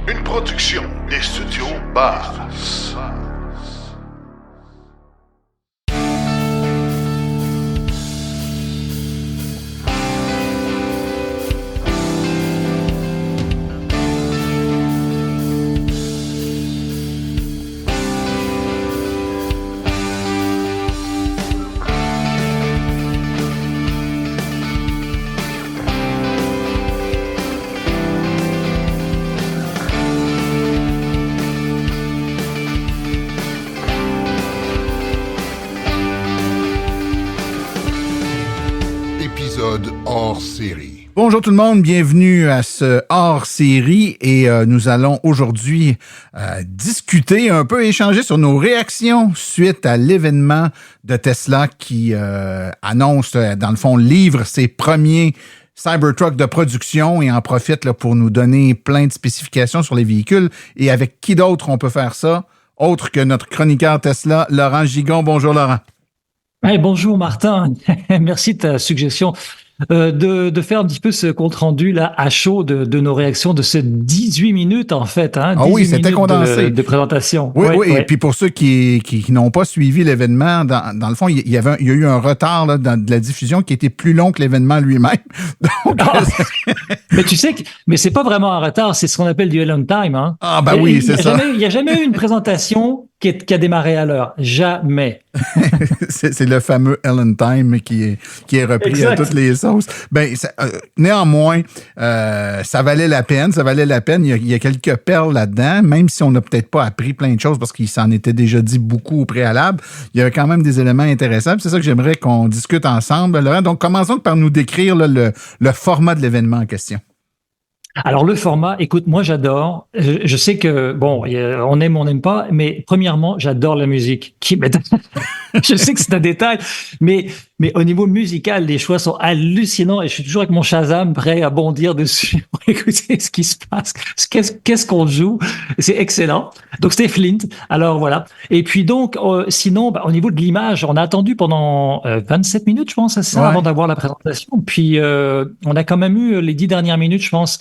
Une production des studios Bass. Hors-série. Bonjour tout le monde, bienvenue à ce hors-série et nous allons aujourd'hui discuter, un peu échanger sur nos réactions suite à l'événement de Tesla qui annonce, dans le fond, livre ses premiers Cybertruck de production et en profite là, pour nous donner plein de spécifications sur les véhicules. Et avec qui d'autre on peut faire ça, autre que notre chroniqueur Tesla, Laurent Gigon. Bonjour Laurent. Hey, bonjour Martin, merci de ta suggestion. De faire un petit peu ce compte-rendu là à chaud de nos réactions de ces 18 minutes en fait. Hein, ah oui, c'était condensé. De présentation. Oui, oui. Et puis pour ceux qui n'ont pas suivi l'événement, dans le fond, il y a eu un retard là, de la diffusion qui était plus long que l'événement lui-même. Donc, mais tu sais, mais c'est pas vraiment un retard, c'est ce qu'on appelle du Elon time. Hein. Ah ben oui, c'est ça. Il n'y a jamais eu une présentation qui a démarré à l'heure. Jamais. c'est le fameux Elon Time qui est repris exact. À toutes les sauces. Ben, néanmoins, ça valait la peine. Il y a quelques perles là-dedans, même si on n'a peut-être pas appris plein de choses parce qu'il s'en était déjà dit beaucoup au préalable. Il y avait quand même des éléments intéressants. C'est ça que j'aimerais qu'on discute ensemble, Laurent. Donc, commençons par nous décrire là, le format de l'événement en question. Alors le format, écoute, moi j'adore. Je sais que bon, on aime, on n'aime pas, mais premièrement, j'adore la musique. Je sais que c'est un détail, mais au niveau musical, les choix sont hallucinants et je suis toujours avec mon Shazam prêt à bondir dessus pour écouter ce qui se passe. Qu'est-ce qu'on joue? C'est excellent. Donc c'était Flint. Alors voilà. Et puis donc, sinon, au niveau de l'image, on a attendu pendant 27 minutes, je pense, ça, avant d'avoir la présentation. Puis on a quand même eu les 10 dernières minutes, je pense,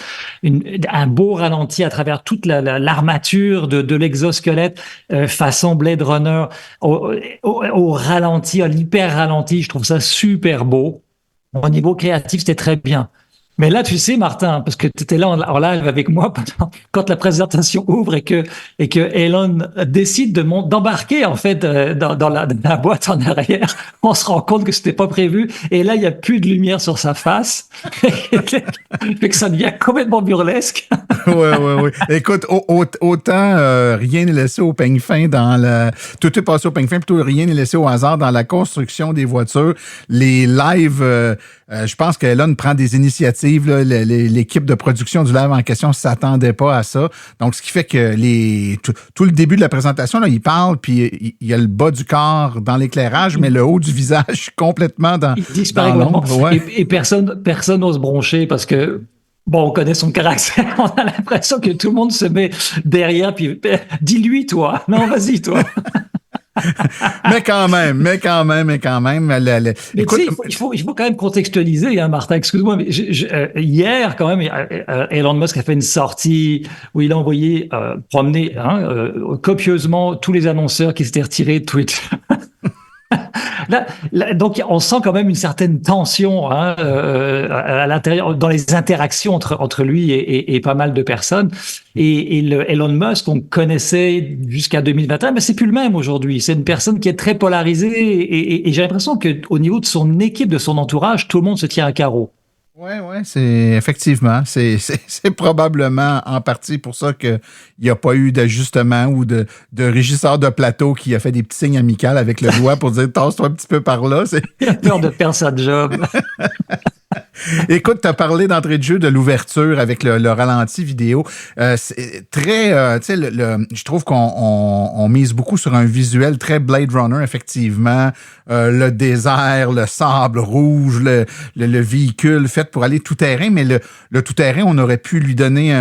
un beau ralenti à travers toute l'armature de l'exosquelette façon Blade Runner au ralenti, à l'hyper ralenti. Je trouve ça super beau. Au niveau créatif, c'était très bien. Mais là, tu sais, Martin, parce que tu étais là en live avec moi quand la présentation ouvre et que Elon décide d'embarquer en fait dans la boîte en arrière, on se rend compte que c'était pas prévu. Et là, il y a plus de lumière sur sa face, fait que ça devient complètement burlesque. Oui. Écoute, autant rien n'est laissé au peigne fin tout est passé au peigne fin, plutôt rien n'est laissé au hasard dans la construction des voitures, les lives. Je pense qu'Elon prend des initiatives. Là, l'équipe de production du live en question ne s'attendait pas à ça. Donc, ce qui fait que tout le début de la présentation, là, il parle, puis il y a le bas du corps dans l'éclairage, mais le haut du visage complètement dans il disparaît l'ombre. Ouais. Et personne n'ose broncher parce que bon, on connaît son caractère. On a l'impression que tout le monde se met derrière, puis dis-lui, toi. Non, vas-y, toi. mais quand même. Écoute, il faut quand même contextualiser, hein, Martin. Excuse-moi, mais hier, quand même, Elon Musk a fait une sortie où il a envoyé promener copieusement tous les annonceurs qui s'étaient retirés de Twitter. Là, donc, on sent quand même une certaine tension à l'intérieur, dans les interactions entre lui et pas mal de personnes. Et le Elon Musk, on connaissait jusqu'à 2021, mais c'est plus le même aujourd'hui. C'est une personne qui est très polarisée et j'ai l'impression que au niveau de son équipe, de son entourage, tout le monde se tient à carreau. Ouais, c'est effectivement, c'est probablement en partie pour ça qu'il n'y a pas eu d'ajustement ou de régisseur de plateau qui a fait des petits signes amicaux avec le doigt pour dire tasse-toi un petit peu par là. Il a peur de perdre sa job. Écoute, tu as parlé d'entrée de jeu de l'ouverture avec le ralenti vidéo. C'est très, tu sais, je trouve qu'on mise beaucoup sur un visuel très Blade Runner, effectivement. Le désert, le sable rouge, le véhicule fait pour aller tout terrain, mais le tout terrain, on aurait pu lui donner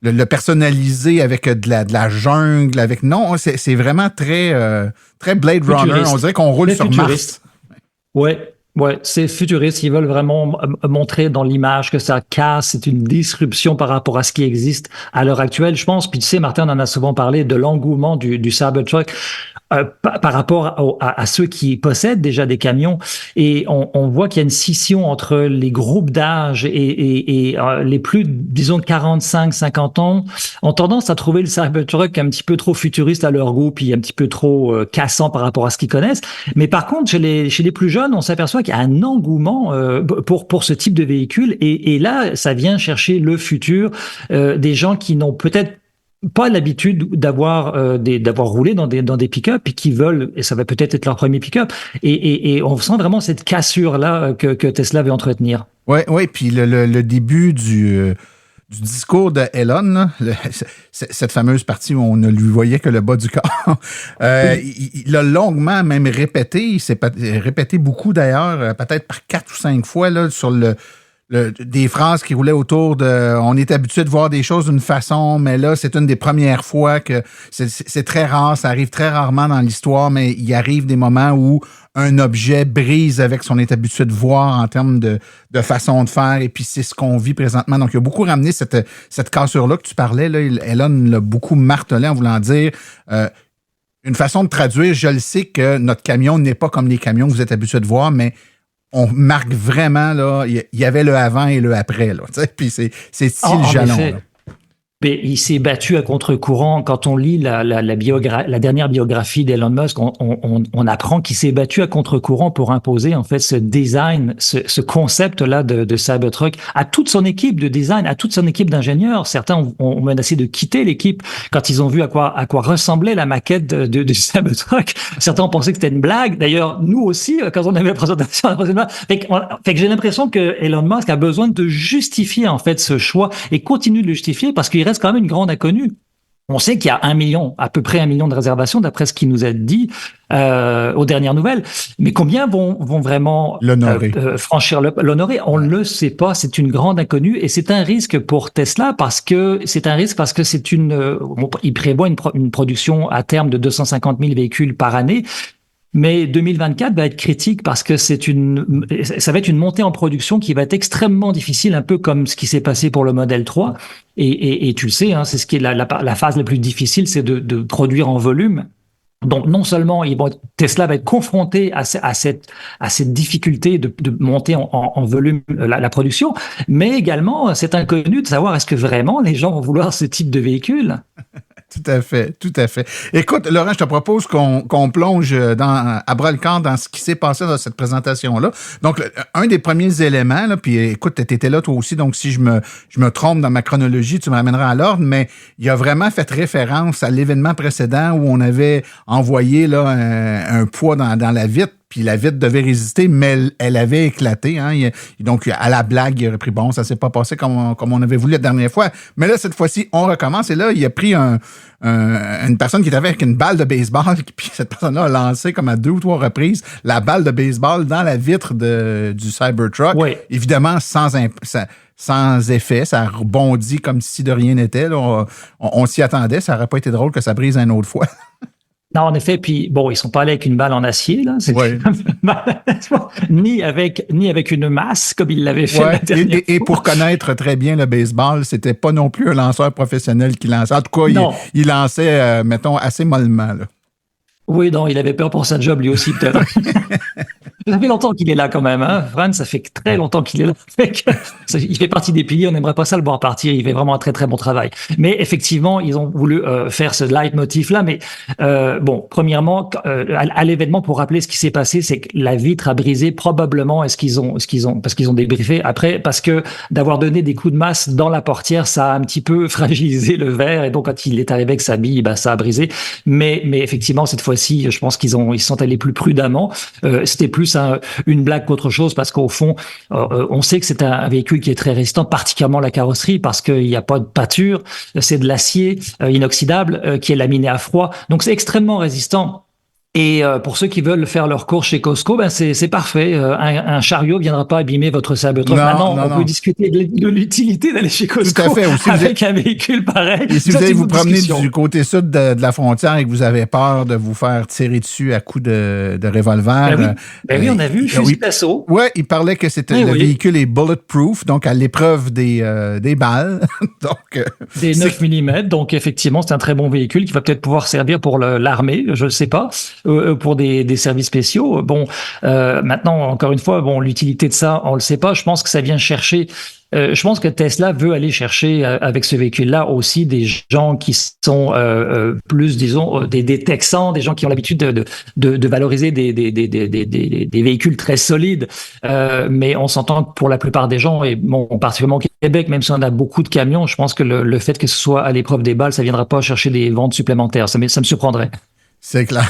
le personnaliser avec de la jungle, avec non, c'est vraiment très très Blade Runner. On dirait qu'on roule sur Mars. Ouais. Ouais, c'est futuriste. Ils veulent vraiment montrer dans l'image que ça casse, c'est une disruption par rapport à ce qui existe à l'heure actuelle. Je pense, puis tu sais, Martin, on en a souvent parlé de l'engouement du Cybertruck par rapport à ceux qui possèdent déjà des camions. Et on voit qu'il y a une scission entre les groupes d'âge et les plus, disons, 45, 50 ans ont tendance à trouver le Cybertruck un petit peu trop futuriste à leur goût, puis un petit peu trop cassant par rapport à ce qu'ils connaissent. Mais par contre, chez les plus jeunes, on s'aperçoit qu'il y a un engouement pour ce type de véhicule. Et là, ça vient chercher le futur des gens qui n'ont peut-être pas l'habitude d'avoir roulé dans des pick-up et qui veulent, et ça va peut-être être leur premier pick-up. Et on sent vraiment cette cassure-là que Tesla veut entretenir. Oui, oui, puis le début du discours de Elon, là, cette fameuse partie où on ne lui voyait que le bas du corps, il l'a longuement même répété, il s'est répété beaucoup d'ailleurs, peut-être par 4 ou 5 fois là, sur des phrases qui roulaient autour de on est habitué de voir des choses d'une façon, mais là, c'est une des premières fois que c'est très rare, ça arrive très rarement dans l'histoire, mais il arrive des moments où un objet brise avec ce qu'on est habitué de voir en termes de façon de faire, et puis c'est ce qu'on vit présentement. Donc, il a beaucoup ramené cette cassure-là que tu parlais, là, Elon l'a beaucoup martelé en voulant dire une façon de traduire, je le sais que notre camion n'est pas comme les camions que vous êtes habitués de voir, mais on marque vraiment, là, il y avait le avant et le après, là, tu sais, puis c'est style jalon, là. Mais il s'est battu à contre-courant. Quand on lit la dernière biographie d'Elon Musk, on apprend qu'il s'est battu à contre-courant pour imposer en fait ce design, ce concept-là de Cybertruck à toute son équipe de design, à toute son équipe d'ingénieurs. Certains ont menacé de quitter l'équipe quand ils ont vu à quoi ressemblait la maquette de Cybertruck. Certains ont pensé que c'était une blague. D'ailleurs, nous aussi, quand on avait la présentation, fait que j'ai l'impression que Elon Musk a besoin de justifier en fait ce choix et continue de le justifier parce qu'il reste quand même une grande inconnue. On sait qu'il y a à peu près 1 million de réservations, d'après ce qu'il nous a dit aux dernières nouvelles. Mais combien vont vraiment franchir l'honorer? On ne le sait pas. C'est une grande inconnue et c'est un risque pour Tesla parce que il prévoit une production à terme de 250 000 véhicules par année. Mais 2024 va être critique parce que ça va être une montée en production qui va être extrêmement difficile, un peu comme ce qui s'est passé pour le Model 3. Et tu le sais, hein, c'est ce qui est la phase la plus difficile, c'est de produire en volume. Donc non seulement Tesla va être confronté à cette difficulté de monter en volume la production, mais également c'est inconnu de savoir est-ce que vraiment les gens vont vouloir ce type de véhicule. Tout à fait, tout à fait. Écoute, Laurent, je te propose qu'on plonge à bras-le-corps dans ce qui s'est passé dans cette présentation-là. Donc, un des premiers éléments, là, puis écoute, tu étais là toi aussi, donc si je me trompe dans ma chronologie, tu me ramèneras à l'ordre, mais il a vraiment fait référence à l'événement précédent où on avait envoyé là un poids dans la vitre, puis la vitre devait résister, mais elle avait éclaté. Hein. Donc, à la blague, il aurait pris, bon, ça s'est pas passé comme on avait voulu la dernière fois. Mais là, cette fois-ci, on recommence. Et là, il a pris une personne qui était avec une balle de baseball, puis cette personne-là a lancé comme à 2 ou 3 reprises la balle de baseball dans la vitre du Cybertruck. Oui. Évidemment, sans effet, ça rebondit comme si de rien n'était. Là. On s'y attendait, ça n'aurait pas été drôle que ça brise une autre fois. Non, en effet, puis bon, ils sont pas allés avec une balle en acier, là. Ouais. ni avec une masse, comme ils l'avaient fait la dernière fois. Et pour connaître très bien le baseball, c'était pas non plus un lanceur professionnel qui lançait. En tout cas, il lançait, mettons, assez mollement, là. Oui, non, il avait peur pour sa job, lui aussi, peut-être. Ça fait longtemps qu'il est là quand même, hein. Fran, ça fait très longtemps qu'il est là. Il fait partie des piliers, on n'aimerait pas ça le voir partir, il fait vraiment un très très bon travail. Mais effectivement, ils ont voulu faire ce leitmotiv-là, mais bon, premièrement, à l'événement, pour rappeler ce qui s'est passé, c'est que la vitre a brisé probablement, parce qu'ils ont débriefé après, parce que d'avoir donné des coups de masse dans la portière, ça a un petit peu fragilisé le verre, et donc quand il est arrivé avec sa bille, ça a brisé. Mais effectivement, cette fois-ci, je pense qu'ils se sont allés plus prudemment. C'était plus une blague qu'autre chose parce qu'au fond, on sait que c'est un véhicule qui est très résistant, particulièrement la carrosserie parce qu'il n'y a pas de pâture, c'est de l'acier inoxydable qui est laminé à froid, donc c'est extrêmement résistant. Et pour ceux qui veulent faire leur course chez Costco, ben c'est parfait. Un chariot viendra pas abîmer votre Cybertruck. Maintenant, on peut discuter de l'utilité d'aller chez Costco avec un véhicule pareil. Et si vous allez vous promener du côté sud de la frontière et que vous avez peur de vous faire tirer dessus à coups de revolver. Oui, on a vu fusil d'assaut. Oui, il parlait que c'était le véhicule est bulletproof, donc à l'épreuve des balles. Donc, des 9 mm. Donc, effectivement, c'est un très bon véhicule qui va peut-être pouvoir servir pour l'armée, je ne sais pas. Pour des services spéciaux. Bon, maintenant, encore une fois, bon, l'utilité de ça, on le sait pas. Je pense que ça vient chercher. Je pense que Tesla veut aller chercher avec ce véhicule-là aussi des gens qui sont plus, disons, des Texans, des gens qui ont l'habitude de valoriser des véhicules très solides. Mais on s'entend que pour la plupart des gens, et bon, particulièrement au Québec, même si on a beaucoup de camions, je pense que le fait que ce soit à l'épreuve des balles, ça viendra pas chercher des ventes supplémentaires. Ça me surprendrait. C'est clair.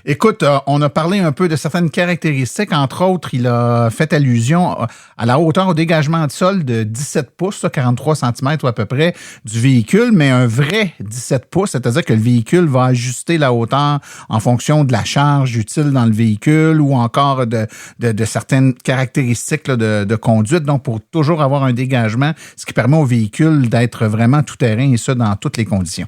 Écoute, on a parlé un peu de certaines caractéristiques. Entre autres, il a fait allusion à la hauteur au dégagement de sol de 17 pouces, 43 cm à peu près, du véhicule, mais un vrai 17 pouces, c'est-à-dire que le véhicule va ajuster la hauteur en fonction de la charge utile dans le véhicule ou encore de certaines caractéristiques là, de conduite. Donc, pour toujours avoir un dégagement, ce qui permet au véhicule d'être vraiment tout-terrain et ça dans toutes les conditions.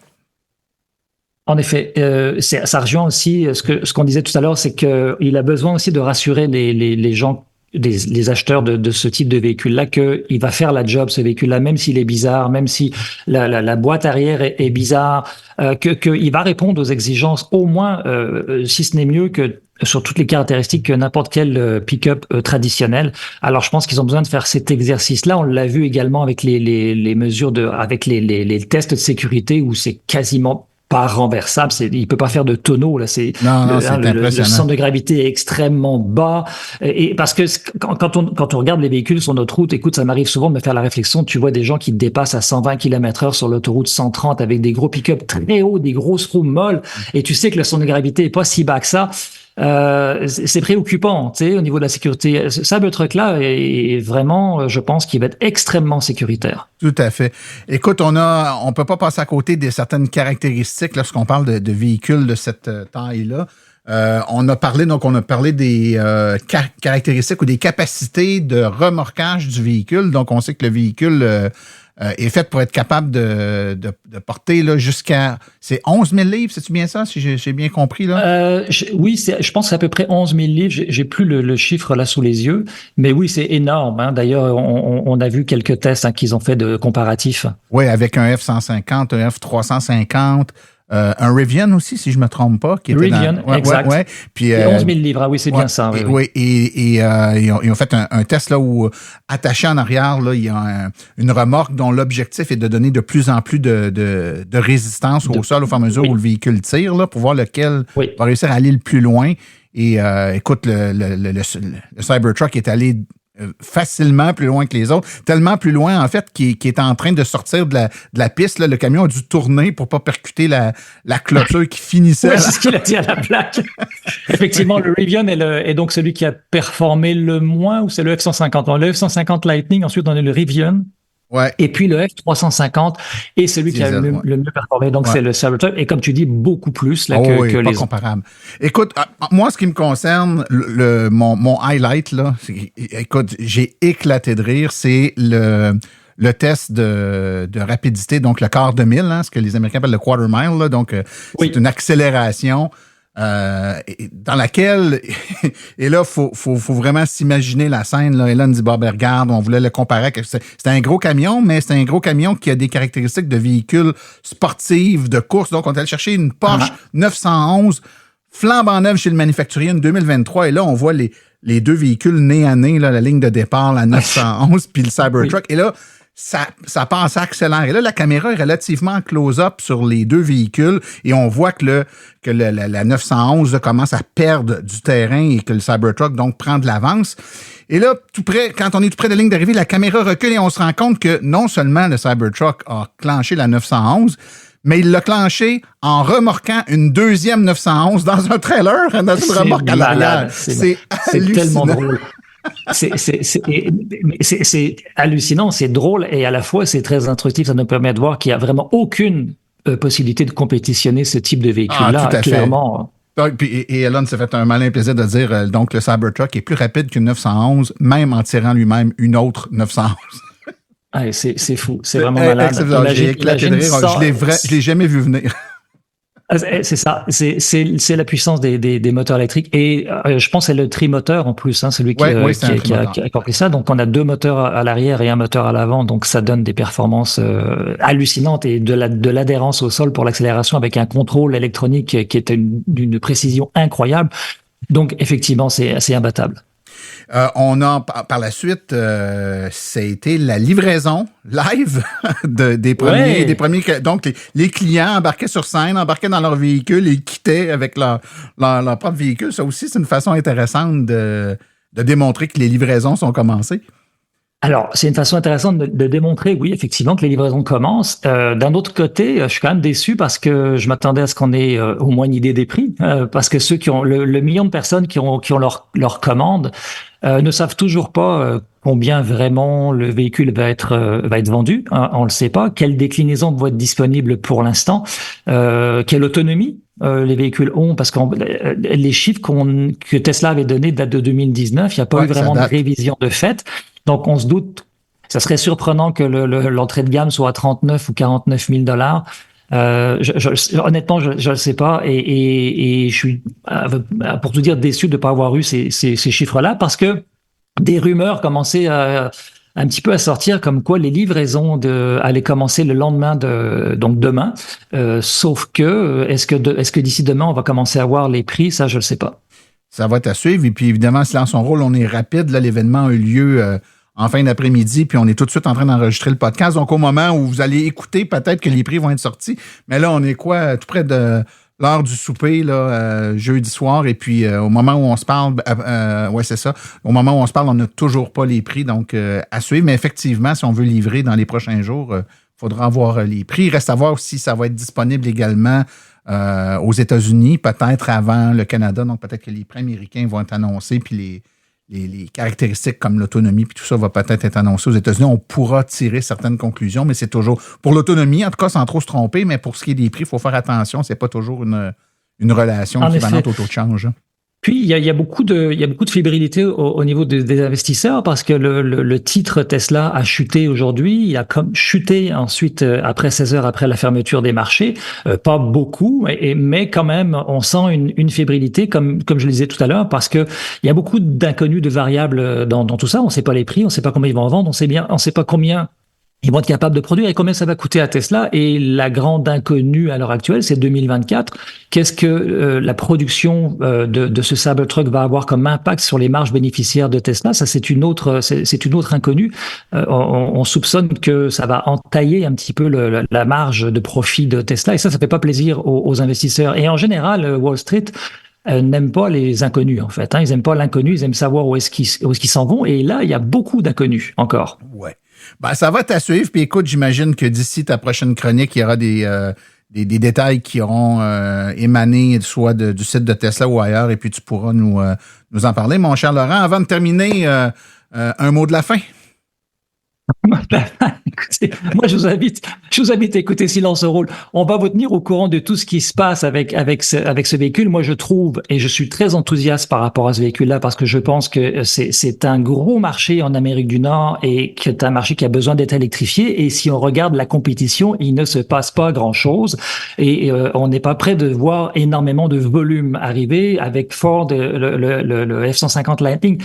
En effet, ça rejoint aussi ce qu'on disait tout à l'heure, c'est qu'il a besoin aussi de rassurer les gens, les acheteurs de ce type de véhicule-là, qu'il va faire la job, ce véhicule-là, même s'il est bizarre, même si la boîte arrière est bizarre, qu'il va répondre aux exigences, au moins, si ce n'est mieux que sur toutes les caractéristiques que n'importe quel pick-up traditionnel. Alors, je pense qu'ils ont besoin de faire cet exercice-là. On l'a vu également avec les mesures avec les tests de sécurité où c'est quasiment pas renversable, il peut pas faire de tonneau là. Le centre de gravité est extrêmement bas et parce que quand on regarde les véhicules sur notre route, écoute, ça m'arrive souvent de me faire la réflexion. Tu vois des gens qui dépassent à 120 km/h sur l'autoroute 130 avec des gros pick-up très hauts, des grosses roues molles, et tu sais que le centre de gravité est pas si bas que ça. C'est préoccupant, tu sais, au niveau de la sécurité. Cybertruck-là est vraiment, je pense, qu'il va être extrêmement sécuritaire. Tout à fait. Écoute, on peut pas passer à côté de certaines caractéristiques lorsqu'on parle de véhicules de cette taille-là. On a parlé des caractéristiques ou des capacités de remorquage du véhicule. Donc, on sait que le véhicule est fait pour être capable de porter là, jusqu'à... C'est 11 000 livres, c'est-tu bien ça, si j'ai bien compris? Là? Oui, je pense que c'est à peu près 11 000 livres. J'ai plus le chiffre là sous les yeux. Mais oui, c'est énorme. Hein. D'ailleurs, on a vu quelques tests qu'ils ont fait de comparatifs. Oui, avec un F-150, un F-350... un Rivian aussi, si je me trompe pas. Rivian, exact. Ouais. Puis, 11 000 livres, oui, c'est bien ça. Oui. Et ils ont fait un test là où, attaché en arrière, là, il y a une remorque dont l'objectif est de donner de plus en plus de résistance au sol au fur et à mesure où le véhicule tire, là, pour voir lequel va réussir à aller le plus loin. Et écoute, le Cybertruck est allé facilement plus loin que les autres, tellement plus loin en fait qu'il est en train de sortir de la piste. Là, le camion a dû tourner pour pas percuter la clôture qui finissait. Oui, c'est ce qu'il a dit à la plaque. Effectivement, le Rivian est donc celui qui a performé le moins, ou c'est le F-150? Le F-150 Lightning, ensuite on a le Rivian. Ouais. Et puis le F-350 est celui qui a le mieux performé. Donc, c'est le Cybertruck. Et comme tu dis, beaucoup plus là, que les autres. Comparable. Écoute, moi, ce qui me concerne, mon highlight, là, écoute, j'ai éclaté de rire, c'est le test de rapidité, donc le quart de mille, hein, ce que les Américains appellent le quarter mile. Là, donc, c'est une accélération dans laquelle, et là, faut vraiment s'imaginer la scène, là. Elon dit, regarde, on voulait le comparer, c'était un gros camion, mais c'est un gros camion qui a des caractéristiques de véhicule sportif, de course. Donc, on est allé chercher une Porsche 911, flambant neuve chez le manufacturier, une 2023, et là, on voit les deux véhicules nez à nez, là, la ligne de départ, la 911, puis le Cybertruck, et là, ça passe, ça accélère. Et là, la caméra est relativement en close-up sur les deux véhicules et on voit que la 911 là, commence à perdre du terrain et que le Cybertruck donc prend de l'avance. Et là, quand on est tout près de la ligne d'arrivée, la caméra recule et on se rend compte que non seulement le Cybertruck a clenché la 911, mais il l'a clenché en remorquant une deuxième 911 dans un trailer, dans une remorque à l'arrière. C'est tellement drôle. C'est hallucinant, c'est drôle et à la fois c'est très instructif. Ça nous permet de voir qu'il n'y a vraiment aucune possibilité de compétitionner ce type de véhicule-là. Clairement, Et Elon s'est fait un malin plaisir de dire donc le Cybertruck est plus rapide qu'une 911, même en tirant lui-même une autre 911. Ah, c'est fou, c'est vraiment malade. J'ai éclaté de rire, je l'ai jamais vu venir. C'est ça, c'est la puissance des moteurs électriques et je pense que c'est le trimoteur en plus, hein, celui qui a compris ça. Donc on a 2 moteurs à l'arrière et un moteur à l'avant, donc ça donne des performances hallucinantes et de l'adhérence au sol pour l'accélération avec un contrôle électronique qui est d'une précision incroyable. Donc effectivement, c'est imbattable. On a par la suite, ça a été la livraison live des premiers. Donc les clients embarquaient sur scène, embarquaient dans leur véhicule et quittaient avec leur propre véhicule. Ça aussi, c'est une façon intéressante de démontrer que les livraisons sont commencées. Alors, c'est une façon intéressante de démontrer, oui, effectivement, que les livraisons commencent. D'un autre côté, je suis quand même déçu parce que je m'attendais à ce qu'on ait au moins une idée des prix, parce que ceux qui ont le million de personnes qui ont leur commande ne savent toujours pas combien vraiment le véhicule va être vendu. On le sait pas. Quelle déclinaison va être disponible pour l'instant. Quelle autonomie les véhicules ont, parce que les chiffres que Tesla avait donnés datent de 2019. Il n'y a pas eu vraiment de révision de fait. Donc, on se doute, ça serait surprenant que l'entrée de gamme soit à 39 ou 49 000 $. Honnêtement, je le sais pas et je suis, pour tout dire, déçu de pas avoir eu ces chiffres-là parce que des rumeurs commençaient un petit peu à sortir comme quoi les livraisons allaient commencer le lendemain donc demain. Sauf que, est-ce que d'ici demain, on va commencer à voir les prix? Ça, je le sais pas. Ça va être à suivre. Et puis, évidemment, c'est dans son rôle, on est rapide. Là, l'événement a eu lieu en fin d'après-midi, puis on est tout de suite en train d'enregistrer le podcast. Donc, au moment où vous allez écouter, peut-être que les prix vont être sortis. Mais là, on est tout près de l'heure du souper, là, jeudi soir. Et puis, au moment où on se parle, c'est ça. Au moment où on se parle, on n'a toujours pas les prix. Donc, à suivre. Mais effectivement, si on veut livrer dans les prochains jours, il faudra voir les prix. Il reste à voir si ça va être disponible également aux États-Unis, peut-être avant le Canada. Donc, peut-être que les prix américains vont être annoncés, puis les caractéristiques comme l'autonomie, puis tout ça va peut-être être annoncé aux États-Unis. On pourra tirer certaines conclusions, mais c'est toujours... Pour l'autonomie, en tout cas, sans trop se tromper, mais pour ce qui est des prix, il faut faire attention. C'est pas toujours une relation équivalente au taux de change. Puis il y a beaucoup de fébrilité au niveau des investisseurs parce que le titre Tesla a chuté aujourd'hui, il a comme chuté ensuite après 16 heures après la fermeture des marchés, pas beaucoup, mais quand même on sent une fébrilité comme je le disais tout à l'heure parce que il y a beaucoup d'inconnus, de variables dans tout ça. On sait pas les prix, on sait pas combien ils vont en vendre, on sait pas combien ils vont être capables de produire et combien ça va coûter à Tesla. Et la grande inconnue à l'heure actuelle, c'est 2024. Qu'est-ce que la production de ce Cybertruck va avoir comme impact sur les marges bénéficiaires de Tesla? Ça, c'est une autre inconnue. On soupçonne que ça va entailler un petit peu la marge de profit de Tesla. Et ça fait pas plaisir aux investisseurs. Et en général, Wall Street n'aiment pas les inconnus, en fait. Ils aiment pas l'inconnu, ils aiment savoir où est-ce qu'ils s'en vont. Et là, il y a beaucoup d'inconnus encore. Ouais. Ben, ça va te suivre. Puis écoute, j'imagine que d'ici ta prochaine chronique, il y aura des détails qui auront émané soit du site de Tesla ou ailleurs, et puis tu pourras nous en parler. Mon cher Laurent, avant de terminer, un mot de la fin. Écoutez, moi, je vous invite à écouter Silence au Rôle. On va vous tenir au courant de tout ce qui se passe avec ce véhicule. Moi, je trouve, et je suis très enthousiaste par rapport à ce véhicule-là, parce que je pense que c'est un gros marché en Amérique du Nord et que c'est un marché qui a besoin d'être électrifié. Et si on regarde la compétition, il ne se passe pas grand-chose. Et on n'est pas prêt de voir énormément de volume arriver avec Ford, le F-150 Lightning.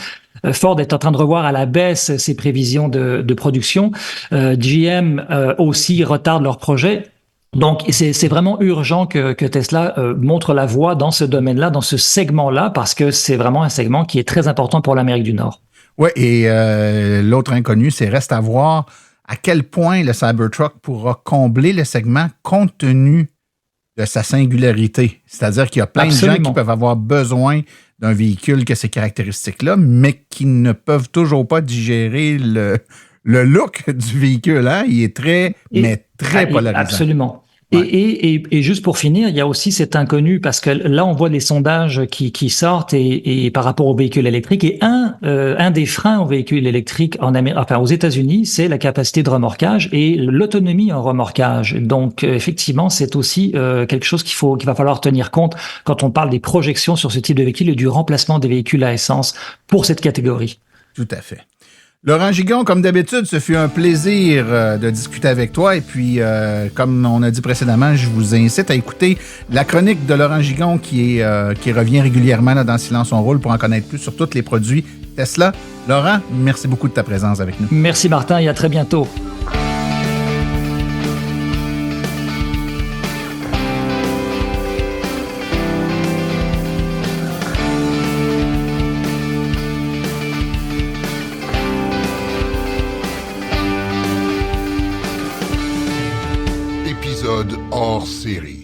Ford est en train de revoir à la baisse ses prévisions de production. GM aussi retarde leur projet. Donc, c'est vraiment urgent que Tesla montre la voie dans ce domaine-là, dans ce segment-là, parce que c'est vraiment un segment qui est très important pour l'Amérique du Nord. Oui, et l'autre inconnu, c'est reste à voir à quel point le Cybertruck pourra combler le segment compte tenu de sa singularité. C'est-à-dire qu'il y a plein de gens qui peuvent avoir besoin d'un véhicule qui a ces caractéristiques-là, mais qui ne peuvent toujours pas digérer le look du véhicule. Il est très polarisant. Absolument. Et juste pour finir, il y a aussi cet inconnu parce que là, on voit les sondages qui sortent et par rapport aux véhicules électriques. Et un des freins aux véhicules électriques aux États-Unis, c'est la capacité de remorquage et l'autonomie en remorquage. Donc, effectivement, c'est aussi quelque chose qu'il va falloir tenir compte quand on parle des projections sur ce type de véhicule et du remplacement des véhicules à essence pour cette catégorie. Tout à fait. Laurent Gigon, comme d'habitude, ce fut un plaisir de discuter avec toi. Et puis, comme on a dit précédemment, je vous incite à écouter la chronique de Laurent Gigon qui revient régulièrement là, dans Silence on roule pour en connaître plus sur tous les produits Tesla. Laurent, merci beaucoup de ta présence avec nous. Merci Martin et à très bientôt. Épisode hors série.